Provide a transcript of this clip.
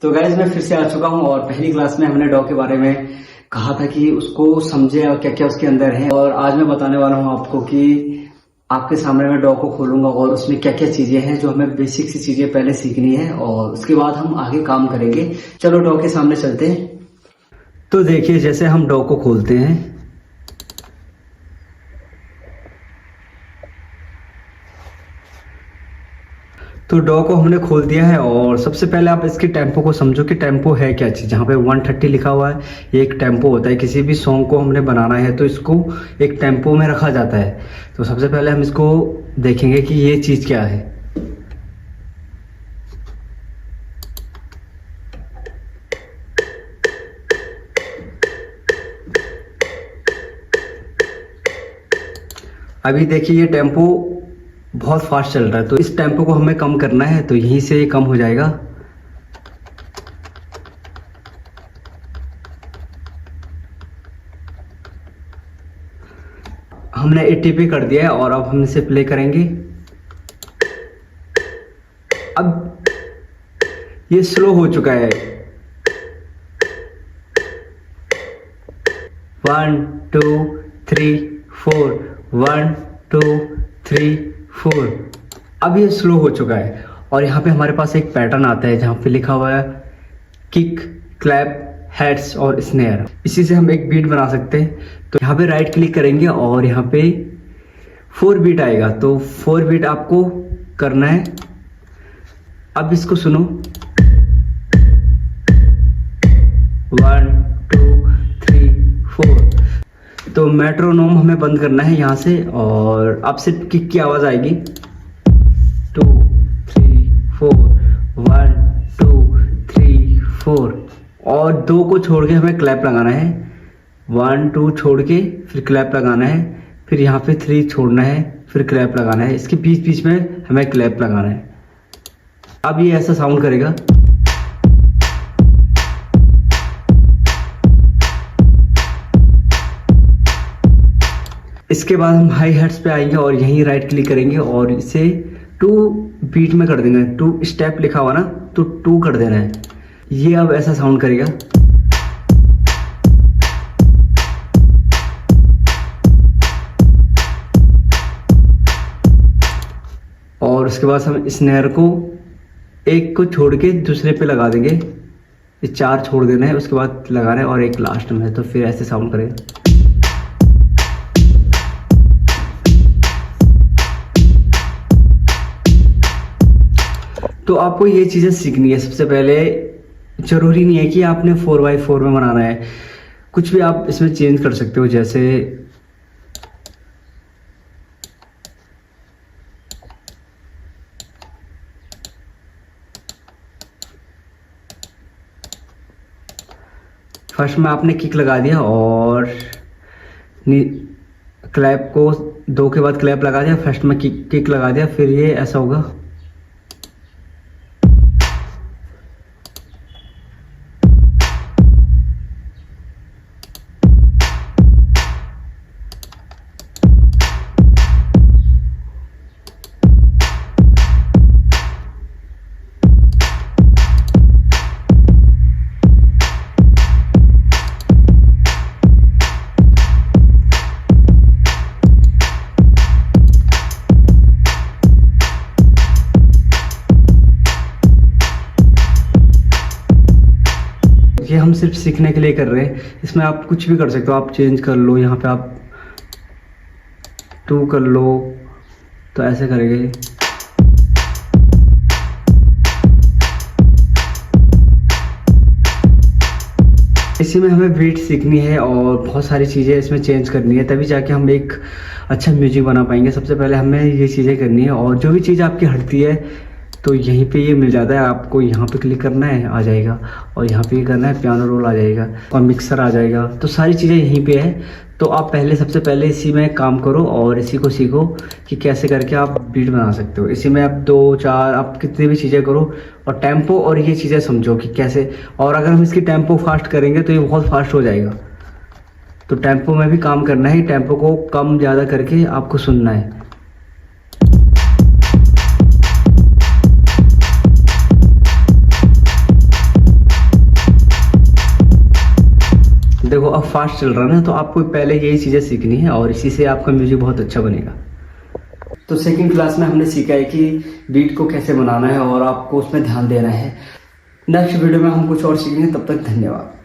तो गाइज मैं फिर से आ चुका हूँ और पहली क्लास में हमने डॉ के बारे में कहा था कि उसको समझे और क्या क्या उसके अंदर है। और आज मैं बताने वाला हूँ आपको कि आपके सामने मैं डॉ को खोलूंगा और उसमें क्या क्या चीजें हैं जो हमें बेसिक सी चीजें पहले सीखनी है और उसके बाद हम आगे काम करेंगे। चलो डॉ के सामने चलते हैं। तो देखिए जैसे हम डॉ को खोलते हैं तो डॉ को हमने खोल दिया है और सबसे पहले आप इसके टेम्पो को समझो कि टेम्पो है क्या चीज़। जहाँ पे 130 लिखा हुआ है ये एक टेम्पो होता है। किसी भी सॉन्ग को हमने बनाना है तो इसको एक टेम्पो में रखा जाता है। तो सबसे पहले हम इसको देखेंगे कि ये चीज़ क्या है। अभी देखिए ये टेम्पो बहुत फास्ट चल रहा है तो इस टेम्पो को हमें कम करना है तो यहीं से ये कम हो जाएगा। हमने 80 पे कर दिया है और अब हम इसे प्ले करेंगे। अब ये स्लो हो चुका है। 1 2 3 4 1 2 3 4। अब ये स्लो हो चुका है और यहाँ पे हमारे पास एक पैटर्न आता है जहाँ पे लिखा हुआ है किक क्लैप हेड्स और स्नेयर। इसी से हम एक बीट बना सकते हैं। तो यहाँ पे राइट क्लिक करेंगे और यहाँ पे 4 बीट आएगा तो 4 बीट आपको करना है। अब इसको सुनो 1 2 3 4। तो मेट्रोनोम हमें बंद करना है यहाँ से और अब सिर्फ किक की आवाज आएगी 2 3 4 1 2 3 4 और 2 को छोड़ के हमें क्लैप लगाना है। 1 2 छोड़ के फिर क्लैप लगाना है, फिर यहाँ पे 3 छोड़ना है, फिर क्लैप लगाना है। इसके बीच बीच में हमें क्लैप लगाना है। अब ये ऐसा साउंड करेगा। इसके बाद हम हाई हेड्स पे आएंगे और यहीं राइट क्लिक करेंगे और इसे 2 बीट में कर देंगे। 2 स्टेप लिखा हुआ ना तो 2 कर देना है। ये अब ऐसा साउंड करेगा। और उसके बाद हम स्नेयर को एक को छोड़ के दूसरे पे लगा देंगे। ये 4 छोड़ देना है, उसके बाद लगाना है और एक लास्ट में है तो फिर ऐसे साउंड करेगा। तो आपको ये चीज़ें सीखनी है। सबसे पहले ज़रूरी नहीं है कि आपने 4x4 में बनाना है, कुछ भी आप इसमें चेंज कर सकते हो। जैसे फर्स्ट में आपने किक लगा दिया और क्लैप को 2 के बाद क्लैप लगा दिया, फर्स्ट में किक लगा दिया, फिर ये ऐसा होगा। ये हम सिर्फ सीखने के लिए कर रहे हैं। इसमें आप कुछ भी कर सकते हो, आप चेंज कर लो। यहाँ पे आप 2 कर लो तो ऐसे करेंगे। इसी में हमें बीट सीखनी है और बहुत सारी चीज़ें इसमें चेंज करनी है, तभी जाके हम एक अच्छा म्यूजिक बना पाएंगे। सबसे पहले हमें ये चीज़ें करनी है और जो भी चीज़ आपकी हटती है तो यहीं पे ये मिल जाता है। आपको यहाँ पे क्लिक करना है, आ जाएगा, और यहाँ पे करना है, पियानो रोल आ जाएगा और मिक्सर आ जाएगा। तो सारी चीज़ें यहीं पे है। तो आप सबसे पहले इसी में काम करो और इसी को सीखो कि कैसे करके आप बीट बना सकते हो। इसी में आप 2 4 आप कितनी भी चीज़ें करो और टेम्पो और ये चीज़ें समझो कि कैसे। और अगर हम इसकी टेम्पो फास्ट करेंगे तो ये बहुत फास्ट हो जाएगा। तो टेम्पो में भी काम करना है, टेम्पो को कम ज़्यादा करके आपको सुनना है। देखो अब फास्ट चल रहा है ना, तो आपको पहले यही चीज़ें सीखनी है और इसी से आपका म्यूजिक बहुत अच्छा बनेगा। तो सेकंड क्लास में हमने सीखा है कि बीट को कैसे बनाना है और आपको उसमें ध्यान देना है। नेक्स्ट वीडियो में हम कुछ और सीखेंगे, तब तक धन्यवाद।